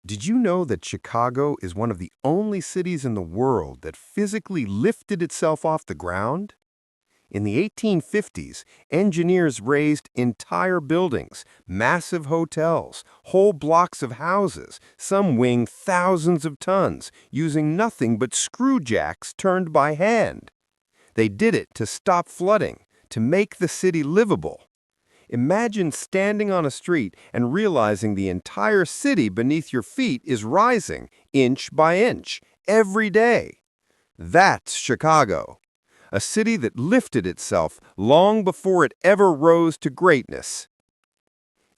Did you know that Chicago is one of the only cities in the world that physically lifted itself off the ground? In the 1850s, engineers raised entire buildings, massive hotels, whole blocks of houses, some weighing thousands of tons, using nothing but screw jacks turned by hand. They did it to stop flooding, to make the city livable. Imagine standing on a street and realizing the entire city beneath your feet is rising, inch by inch, every day. That's Chicago, a city that lifted itself long before it ever rose to greatness.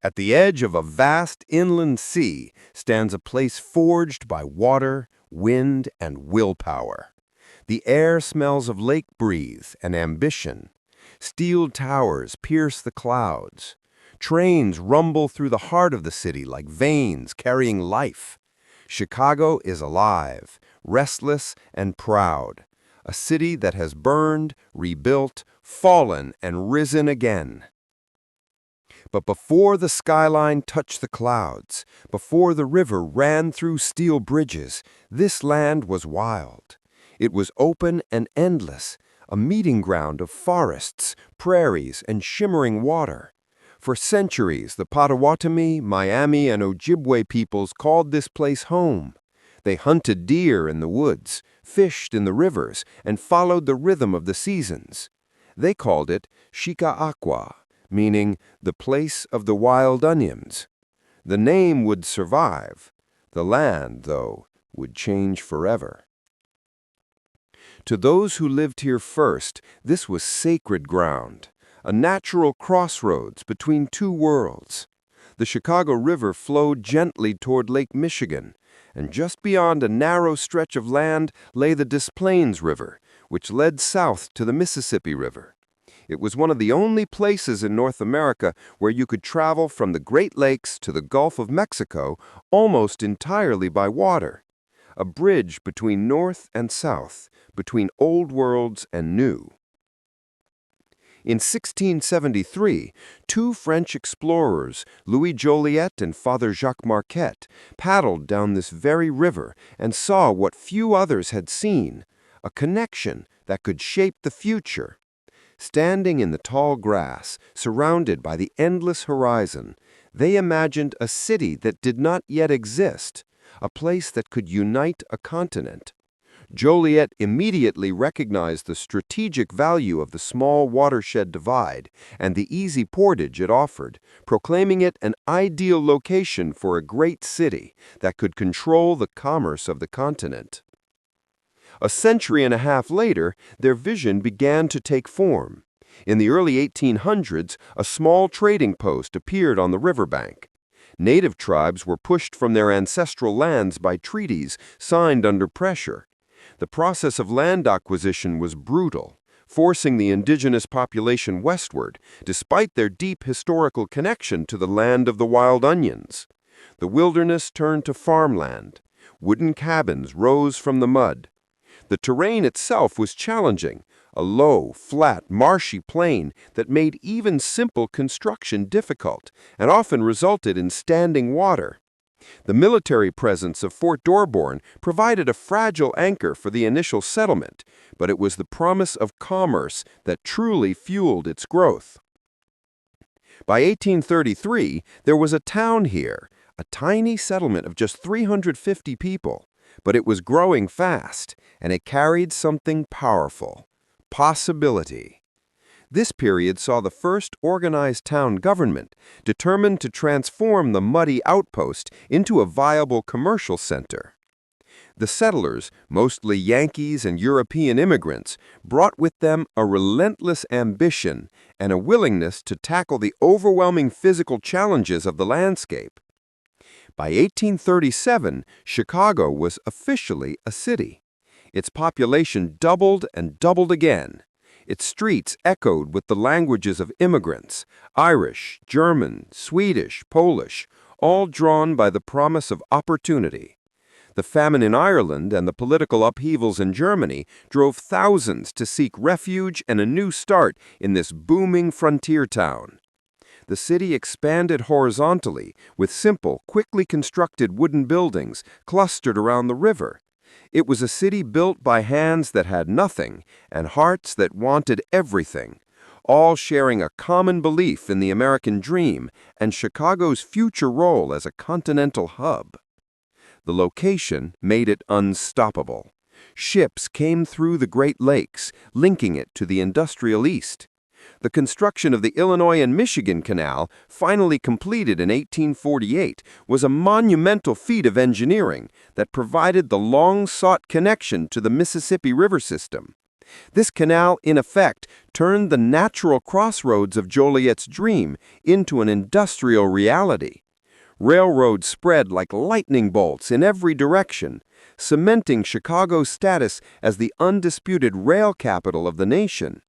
At the edge of a vast inland sea stands a place forged by water, wind, and willpower. The air smells of lake breeze and ambition. Steel towers pierce the clouds. Trains rumble through the heart of the city like veins carrying life. Chicago is alive, restless, and proud. A city that has burned, rebuilt, fallen, and risen again. But before the skyline touched the clouds, before the river ran through steel bridges, this land was wild. It was open and endless, a meeting ground of forests, prairies, and shimmering water. For centuries, the Potawatomi, Miami, and Ojibwe peoples called this place home. They hunted deer in the woods, fished in the rivers, and followed the rhythm of the seasons. They called it Shikaakwa, meaning the place of the wild onions. The name would survive. The land, though, would change forever. To those who lived here first, this was sacred ground, a natural crossroads between two worlds. The Chicago River flowed gently toward Lake Michigan, and just beyond a narrow stretch of land lay the Des Plaines River, which led south to the Mississippi River. It was one of the only places in North America where you could travel from the Great Lakes to the Gulf of Mexico almost entirely by water. A bridge between North and South, between old worlds and new. In 1673, two French explorers, Louis Joliet and Father Jacques Marquette, paddled down this very river and saw what few others had seen, a connection that could shape the future. Standing in the tall grass, surrounded by the endless horizon, they imagined a city that did not yet exist, a place that could unite a continent. Joliet immediately recognized the strategic value of the small watershed divide and the easy portage it offered, proclaiming it an ideal location for a great city that could control the commerce of the continent. A century and a half later, their vision began to take form. In the early 1800s, a small trading post appeared on the riverbank. Native tribes were pushed from their ancestral lands by treaties signed under pressure. The process of land acquisition was brutal, forcing the indigenous population westward, despite their deep historical connection to the land of the wild onions. The wilderness turned to farmland. Wooden cabins rose from the mud. The terrain itself was challenging, a low, flat, marshy plain that made even simple construction difficult and often resulted in standing water. The military presence of Fort Dearborn provided a fragile anchor for the initial settlement, but it was the promise of commerce that truly fueled its growth. By 1833, there was a town here, a tiny settlement of just 350 people, but it was growing fast, and it carried something powerful: possibility. This period saw the first organized town government, determined to transform the muddy outpost into a viable commercial center. The settlers, mostly Yankees and European immigrants, brought with them a relentless ambition and a willingness to tackle the overwhelming physical challenges of the landscape. By 1837, Chicago was officially a city. Its population doubled and doubled again. Its streets echoed with the languages of immigrants: Irish, German, Swedish, Polish, all drawn by the promise of opportunity. The famine in Ireland and the political upheavals in Germany drove thousands to seek refuge and a new start in this booming frontier town. the city expanded horizontally with simple, quickly constructed wooden buildings clustered around the river. It was a city built by hands that had nothing and hearts that wanted everything, all sharing a common belief in the American dream and Chicago's future role as a continental hub. The location made it unstoppable. Ships came through the Great Lakes, linking it to the industrial East. The construction of the Illinois and Michigan Canal, finally completed in 1848, was a monumental feat of engineering that provided the long-sought connection to the Mississippi River system. This canal, in effect, turned the natural crossroads of Joliet's dream into an industrial reality. Railroads spread like lightning bolts in every direction, cementing Chicago's status as the undisputed rail capital of the nation.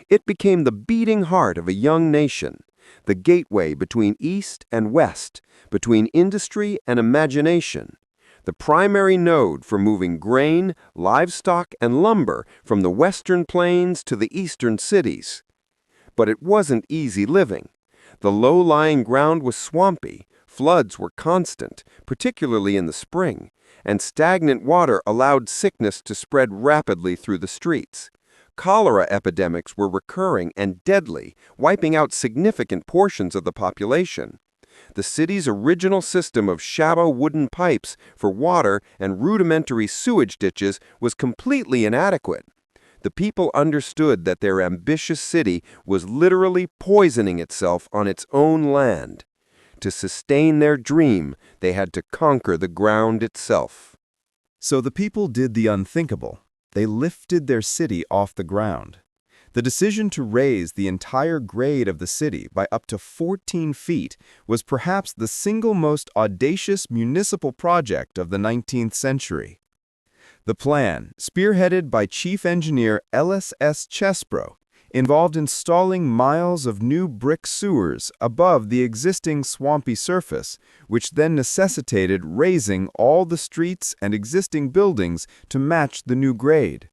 It became the beating heart of a young nation, the gateway between East and West, between industry and imagination, the primary node for moving grain, livestock, and lumber from the western plains to the eastern cities. But it wasn't easy living. The low-lying ground was swampy, floods were constant, particularly in the spring, and stagnant water allowed sickness to spread rapidly through the streets. Cholera epidemics were recurring and deadly, wiping out significant portions of the population. The city's original system of shallow wooden pipes for water and rudimentary sewage ditches was completely inadequate. The people understood that their ambitious city was literally poisoning itself on its own land. To sustain their dream, they had to conquer the ground itself. So the people did the unthinkable. They lifted their city off the ground. The decision to raise the entire grade of the city by up to 14 feet was perhaps the single most audacious municipal project of the 19th century. The plan, spearheaded by Chief Engineer Ellis S. Chesbro, involved installing miles of new brick sewers above the existing swampy surface, which then necessitated raising all the streets and existing buildings to match the new grade.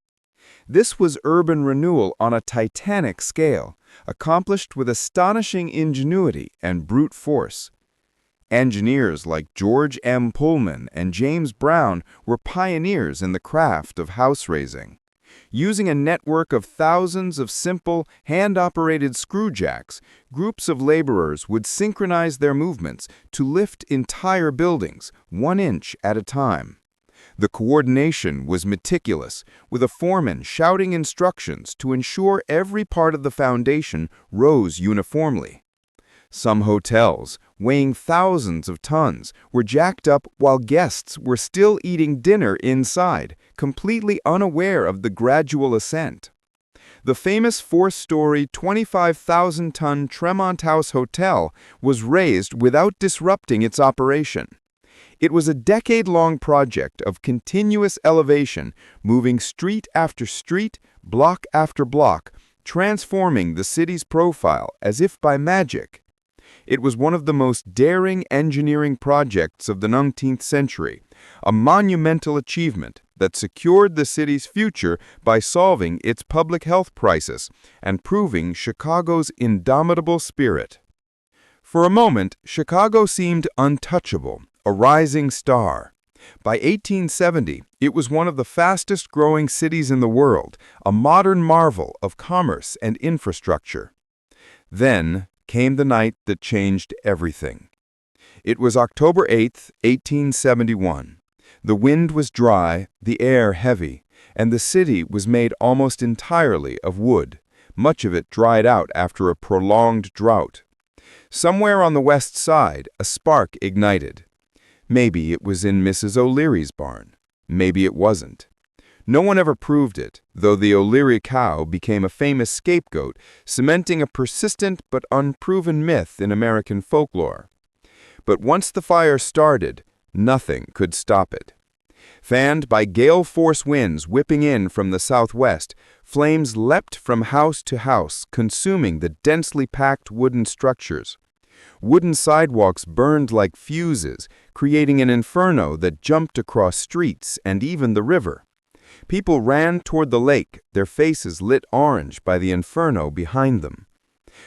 This was urban renewal on a titanic scale, accomplished with astonishing ingenuity and brute force. Engineers like George M. Pullman and James Brown were pioneers in the craft of house raising. Using a network of thousands of simple, hand-operated screw jacks, groups of laborers would synchronize their movements to lift entire buildings, 1 inch at a time. The coordination was meticulous, with a foreman shouting instructions to ensure every part of the foundation rose uniformly. Some hotels, weighing thousands of tons, were jacked up while guests were still eating dinner inside, completely unaware of the gradual ascent. The famous 4-story, 25,000-ton Tremont House Hotel was raised without disrupting its operation. It was a decade-long project of continuous elevation, moving street after street, block after block, transforming the city's profile as if by magic. It was one of the most daring engineering projects of the 19th century, a monumental achievement that secured the city's future by solving its public health crisis and proving Chicago's indomitable spirit. For a moment, Chicago seemed untouchable, a rising star. By 1870, it was one of the fastest-growing cities in the world, a modern marvel of commerce and infrastructure. Then came the night that changed everything. It was October 8, 1871. The wind was dry, the air heavy, and the city was made almost entirely of wood, much of it dried out after a prolonged drought. Somewhere on the west side, a spark ignited. Maybe it was in Mrs. O'Leary's barn. Maybe it wasn't. No one ever proved it, though the O'Leary cow became a famous scapegoat, cementing a persistent but unproven myth in American folklore. But once the fire started, nothing could stop it. Fanned by gale-force winds whipping in from the southwest, flames leapt from house to house, consuming the densely packed wooden structures. Wooden sidewalks burned like fuses, creating an inferno that jumped across streets and even the river. People ran toward the lake, their faces lit orange by the inferno behind them.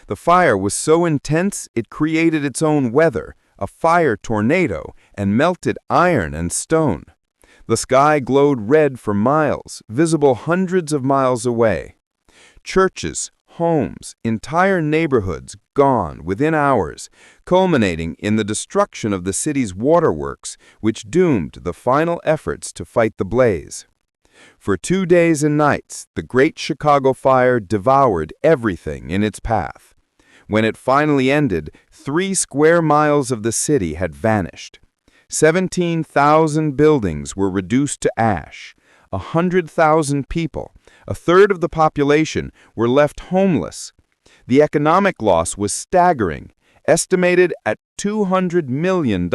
The fire was so intense it created its own weather, a fire tornado, and melted iron and stone. The sky glowed red for miles, visible hundreds of miles away. Churches, homes, entire neighborhoods gone within hours, culminating in the destruction of the city's waterworks, which doomed the final efforts to fight the blaze. For 2 days and nights, the Great Chicago Fire devoured everything in its path. When it finally ended, 3 square miles of the city had vanished. 17,000 buildings were reduced to ash. 100,000 people, a third of the population, were left homeless. The economic loss was staggering, estimated at $200 million.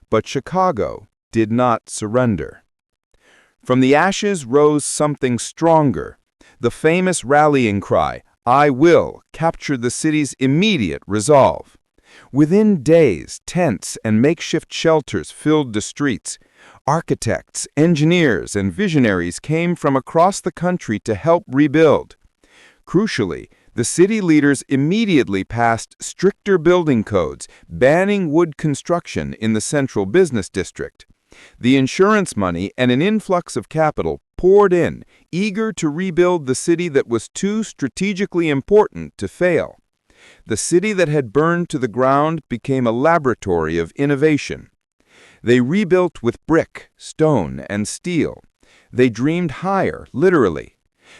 But Chicago did not surrender. From the ashes rose something stronger. The famous rallying cry, "I will," captured the city's immediate resolve. Within days, tents and makeshift shelters filled the streets. Architects, engineers, and visionaries came from across the country to help rebuild. Crucially, the city leaders immediately passed stricter building codes, banning wood construction in the central business district. The insurance money and an influx of capital poured in, eager to rebuild the city that was too strategically important to fail. The city that had burned to the ground became a laboratory of innovation. They rebuilt with brick, stone, and steel. They dreamed higher, literally.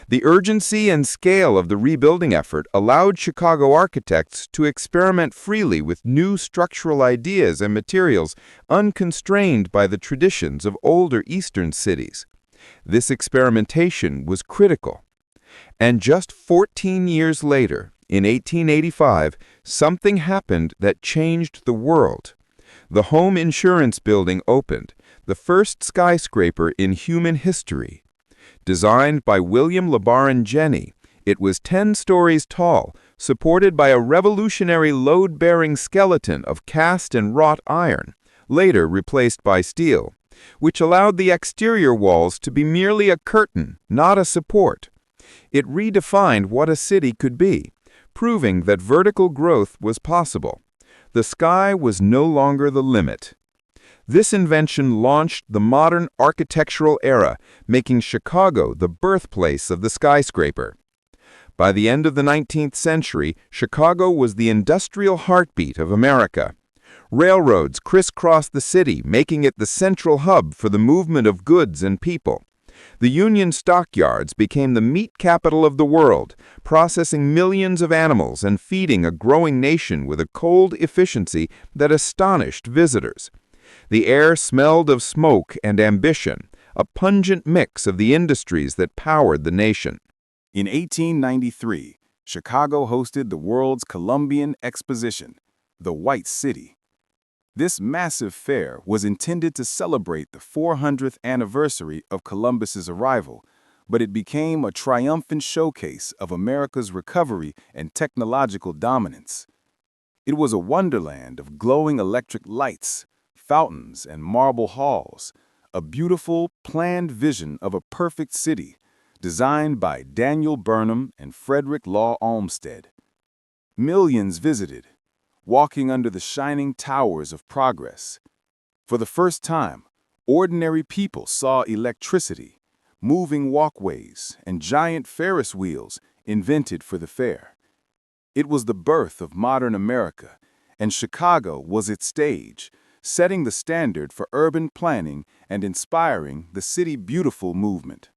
The urgency and scale of the rebuilding effort allowed Chicago architects to experiment freely with new structural ideas and materials, unconstrained by the traditions of older Eastern cities. This experimentation was critical. And just 14 years later, in 1885, something happened that changed the world. The home insurance building opened, the first skyscraper in human history. Designed by William LeBaron Jenney, it was 10 stories tall, supported by a revolutionary load-bearing skeleton of cast and wrought iron, later replaced by steel, which allowed the exterior walls to be merely a curtain, not a support. It redefined what a city could be, proving that vertical growth was possible. The sky was no longer the limit. This invention launched the modern architectural era, making Chicago the birthplace of the skyscraper. By the end of the 19th century, Chicago was the industrial heartbeat of America. Railroads crisscrossed the city, making it the central hub for the movement of goods and people. The Union stockyards became the meat capital of the world, processing millions of animals and feeding a growing nation with a cold efficiency that astonished visitors. The air smelled of smoke and ambition, a pungent mix of the industries that powered the nation. In 1893, Chicago hosted the world's Columbian Exposition, the White City. This massive fair was intended to celebrate the 400th anniversary of Columbus's arrival, but it became a triumphant showcase of America's recovery and technological dominance. It was a wonderland of glowing electric lights, fountains, and marble halls, a beautiful, planned vision of a perfect city, designed by Daniel Burnham and Frederick Law Olmsted. Millions visited, walking under the shining towers of progress. For the first time, ordinary people saw electricity, moving walkways, and giant Ferris wheels invented for the fair. It was the birth of modern America, and Chicago was its stage, setting the standard for urban planning and inspiring the City Beautiful movement.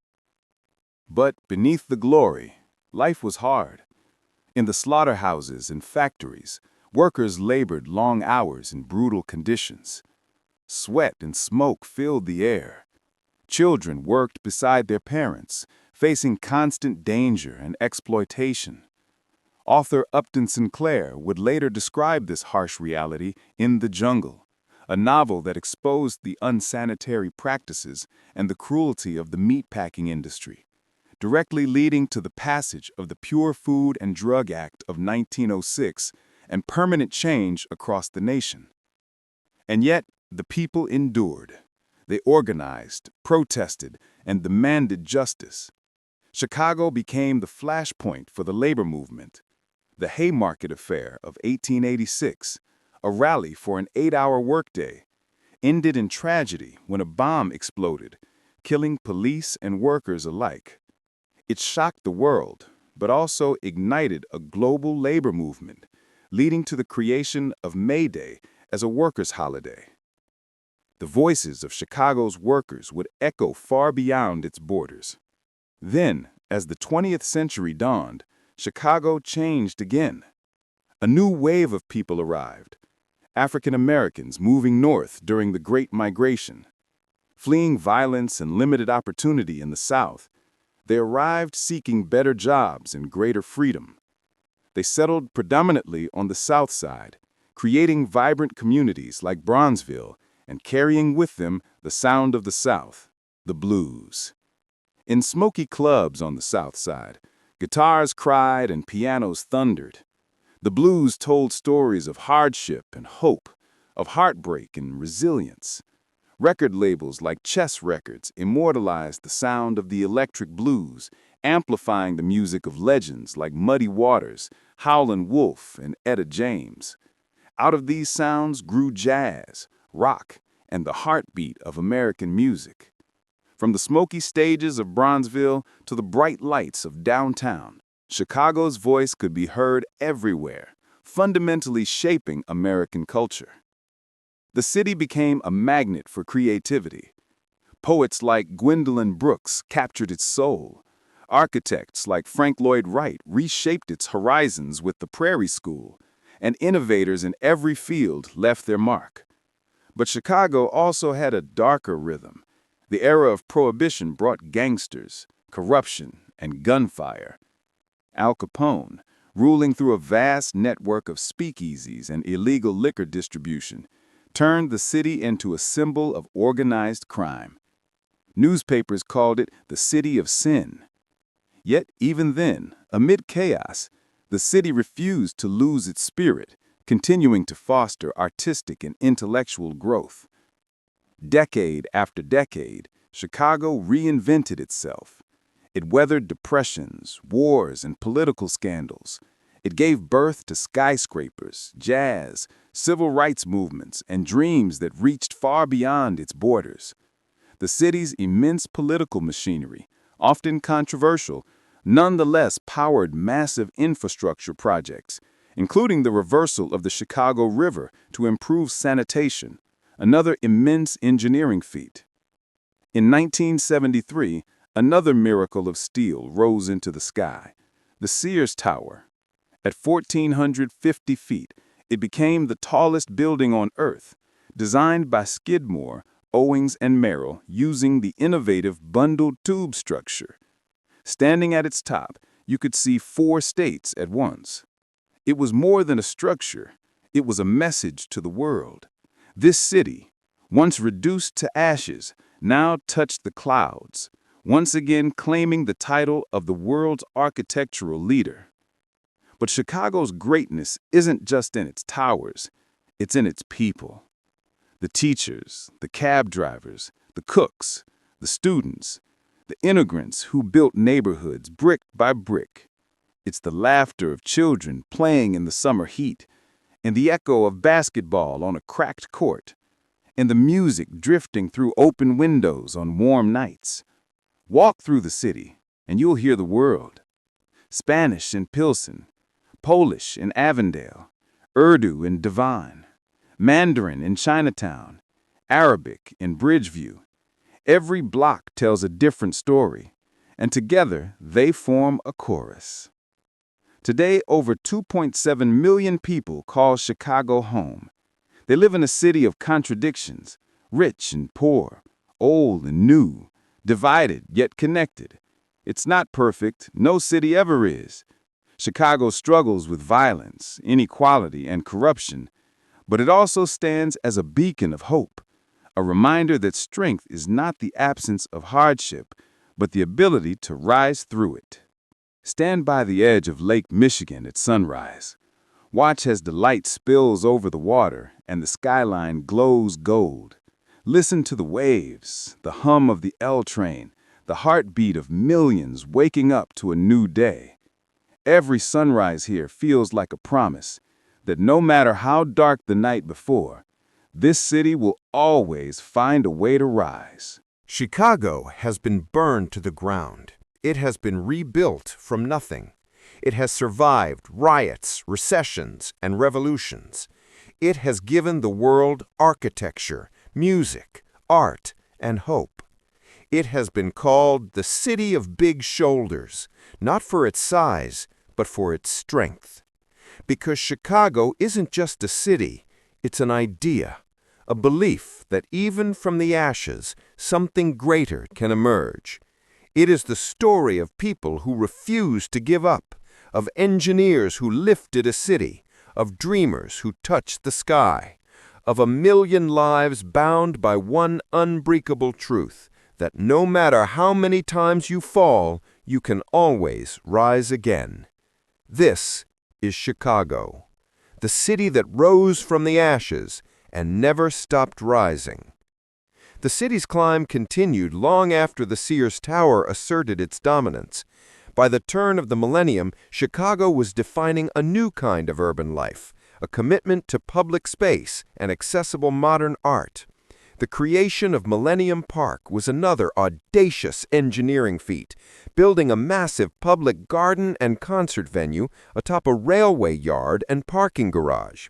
But beneath the glory, life was hard. In the slaughterhouses and factories, workers labored long hours in brutal conditions. Sweat and smoke filled the air. Children worked beside their parents, facing constant danger and exploitation. Author Upton Sinclair would later describe this harsh reality in The Jungle, a novel that exposed the unsanitary practices and the cruelty of the meatpacking industry, directly leading to the passage of the Pure Food and Drug Act of 1906 and permanent change across the nation. And yet, the people endured. They organized, protested, and demanded justice. Chicago became the flashpoint for the labor movement. The Haymarket Affair of 1886, a rally for an 8-hour workday, ended in tragedy when a bomb exploded, killing police and workers alike. It shocked the world, but also ignited a global labor movement, leading to the creation of May Day as a workers' holiday. The voices of Chicago's workers would echo far beyond its borders. Then, as the 20th century dawned, Chicago changed again. A new wave of people arrived, African Americans moving north during the Great Migration. Fleeing violence and limited opportunity in the South, they arrived seeking better jobs and greater freedom. They settled predominantly on the South Side, creating vibrant communities like Bronzeville and carrying with them the sound of the South, the blues. In smoky clubs on the South Side, guitars cried and pianos thundered. The blues told stories of hardship and hope, of heartbreak and resilience. Record labels like Chess Records immortalized the sound of the electric blues, amplifying the music of legends like Muddy Waters, Howlin' Wolf, and Etta James. Out of these sounds grew jazz, rock, and the heartbeat of American music. From the smoky stages of Bronzeville to the bright lights of downtown, Chicago's voice could be heard everywhere, fundamentally shaping American culture. The city became a magnet for creativity. Poets like Gwendolyn Brooks captured its soul. Architects like Frank Lloyd Wright reshaped its horizons with the Prairie School, and innovators in every field left their mark. But Chicago also had a darker rhythm. The era of Prohibition brought gangsters, corruption, and gunfire. Al Capone, ruling through a vast network of speakeasies and illegal liquor distribution, turned the city into a symbol of organized crime. Newspapers called it the City of Sin. Yet even then, amid chaos, the city refused to lose its spirit, continuing to foster artistic and intellectual growth. Decade after decade, Chicago reinvented itself. It weathered depressions, wars, and political scandals. It gave birth to skyscrapers, jazz, civil rights movements, and dreams that reached far beyond its borders. The city's immense political machinery, often controversial, nonetheless powered massive infrastructure projects, including the reversal of the Chicago River to improve sanitation, another immense engineering feat. In 1973, another miracle of steel rose into the sky, the Sears Tower. At 1,450 feet, it became the tallest building on Earth, designed by Skidmore, Owings, and Merrill using the innovative bundled tube structure. Standing at its top, you could see 4 states at once. It was more than a structure, it was a message to the world. This city, once reduced to ashes, now touched the clouds, once again claiming the title of the world's architectural leader. But Chicago's greatness isn't just in its towers, it's in its people. The teachers, the cab drivers, the cooks, the students, the immigrants who built neighborhoods brick by brick. It's the laughter of children playing in the summer heat, and the echo of basketball on a cracked court, and the music drifting through open windows on warm nights. Walk through the city, and you'll hear the world. Spanish in Pilsen, Polish in Avondale, Urdu in Devon, Mandarin in Chinatown, Arabic in Bridgeview. Every block tells a different story, and together they form a chorus. Today, over 2.7 million people call Chicago home. They live in a city of contradictions, rich and poor, old and new, divided yet connected. It's not perfect, no city ever is. Chicago struggles with violence, inequality, and corruption, but it also stands as a beacon of hope, a reminder that strength is not the absence of hardship, but the ability to rise through it. Stand by the edge of Lake Michigan at sunrise. Watch as the light spills over the water and the skyline glows gold. Listen to the waves, the hum of the L train, the heartbeat of millions waking up to a new day. Every sunrise here feels like a promise that no matter how dark the night before, this city will always find a way to rise. Chicago has been burned to the ground. It has been rebuilt from nothing. It has survived riots, recessions, and revolutions. It has given the world architecture, music, art, and hope. It has been called the City of Big Shoulders, not for its size, but for its strength. Because Chicago isn't just a city, it's an idea, a belief that even from the ashes, something greater can emerge. It is the story of people who refused to give up, of engineers who lifted a city, of dreamers who touched the sky, of a million lives bound by one unbreakable truth, that no matter how many times you fall, you can always rise again. This is Chicago, the city that rose from the ashes and never stopped rising. The city's climb continued long after the Sears Tower asserted its dominance. By the turn of the millennium, Chicago was defining a new kind of urban life, a commitment to public space and accessible modern art. The creation of Millennium Park was another audacious engineering feat, building a massive public garden and concert venue atop a railway yard and parking garage.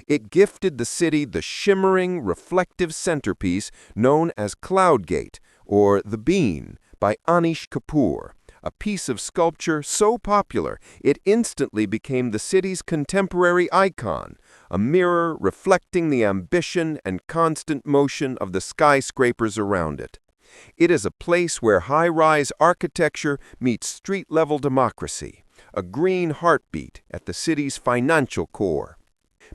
It gifted the city the shimmering, reflective centerpiece known as Cloud Gate, or the Bean, by Anish Kapoor, a piece of sculpture so popular it instantly became the city's contemporary icon, a mirror reflecting the ambition and constant motion of the skyscrapers around it. It is a place where high-rise architecture meets street-level democracy, a green heartbeat at the city's financial core.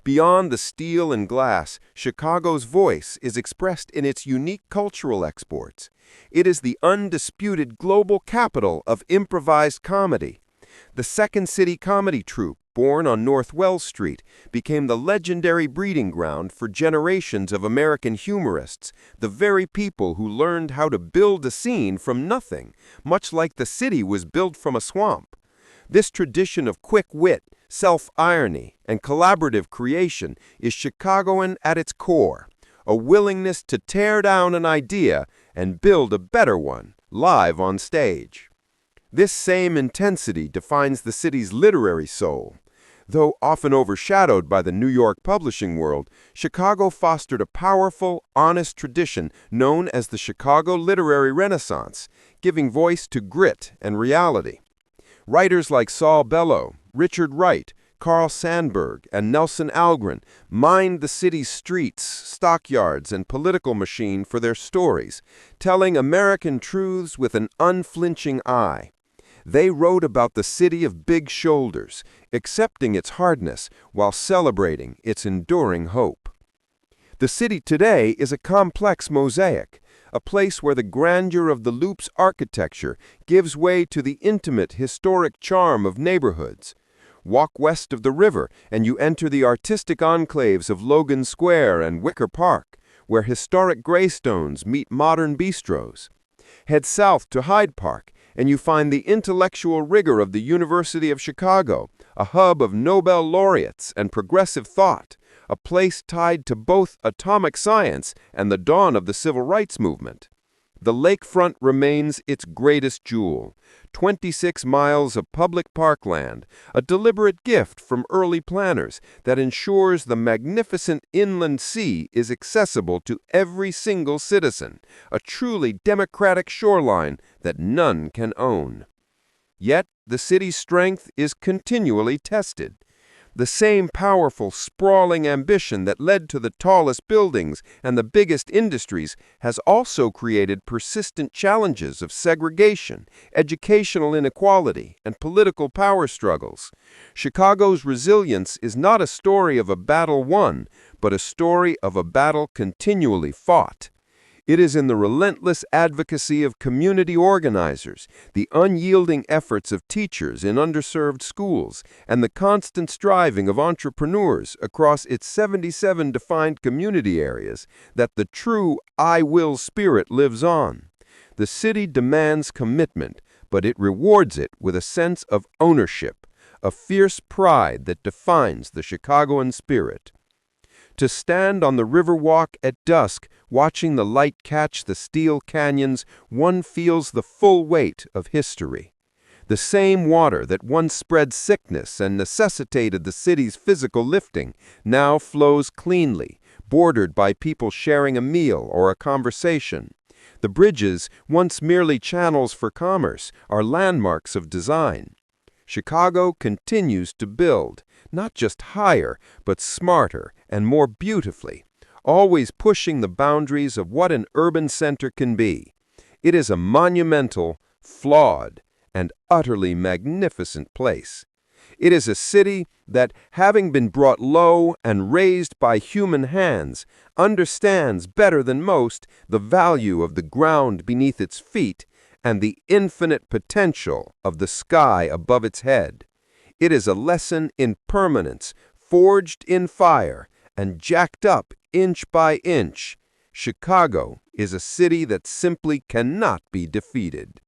Beyond the steel and glass, Chicago's voice is expressed in its unique cultural exports. It is the undisputed global capital of improvised comedy. The Second City Comedy Troupe, born on North Wells Street, became the legendary breeding ground for generations of American humorists, the very people who learned how to build a scene from nothing, much like the city was built from a swamp. This tradition of quick wit, self-irony, and collaborative creation is Chicagoan at its core, a willingness to tear down an idea and build a better one, live on stage. This same intensity defines the city's literary soul. Though often overshadowed by the New York publishing world, Chicago fostered a powerful, honest tradition known as the Chicago Literary Renaissance, giving voice to grit and reality. Writers like Saul Bellow, Richard Wright, Carl Sandburg, and Nelson Algren mined the city's streets, stockyards, and political machine for their stories, telling American truths with an unflinching eye. They wrote about the city of big shoulders, accepting its hardness while celebrating its enduring hope. The city today is a complex mosaic, a place where the grandeur of the Loop's architecture gives way to the intimate, historic charm of neighborhoods. Walk west of the river and you enter the artistic enclaves of Logan Square and Wicker Park, where historic greystones meet modern bistros. Head south to Hyde Park and you find the intellectual rigor of the University of Chicago, a hub of Nobel laureates and progressive thought, a place tied to both atomic science and the dawn of the civil rights movement. The lakefront remains its greatest jewel, 26 miles of public parkland, a deliberate gift from early planners that ensures the magnificent inland sea is accessible to every single citizen, a truly democratic shoreline that none can own. Yet the city's strength is continually tested. The same powerful, sprawling ambition that led to the tallest buildings and the biggest industries has also created persistent challenges of segregation, educational inequality, and political power struggles. Chicago's resilience is not a story of a battle won, but a story of a battle continually fought. It is in the relentless advocacy of community organizers, the unyielding efforts of teachers in underserved schools, and the constant striving of entrepreneurs across its 77 defined community areas that the true I will spirit lives on. The city demands commitment, but it rewards it with a sense of ownership, a fierce pride that defines the Chicagoan spirit. To stand on the Riverwalk at dusk, watching the light catch the steel canyons, one feels the full weight of history. The same water that once spread sickness and necessitated the city's physical lifting now flows cleanly, bordered by people sharing a meal or a conversation. The bridges, once merely channels for commerce, are landmarks of design. Chicago continues to build, not just higher, but smarter and more beautifully, always pushing the boundaries of what an urban center can be. It is a monumental, flawed, and utterly magnificent place. It is a city that, having been brought low and raised by human hands, understands better than most the value of the ground beneath its feet and the infinite potential of the sky above its head. It is a lesson in permanence, forged in fire and jacked up inch by inch. Chicago is a city that simply cannot be defeated.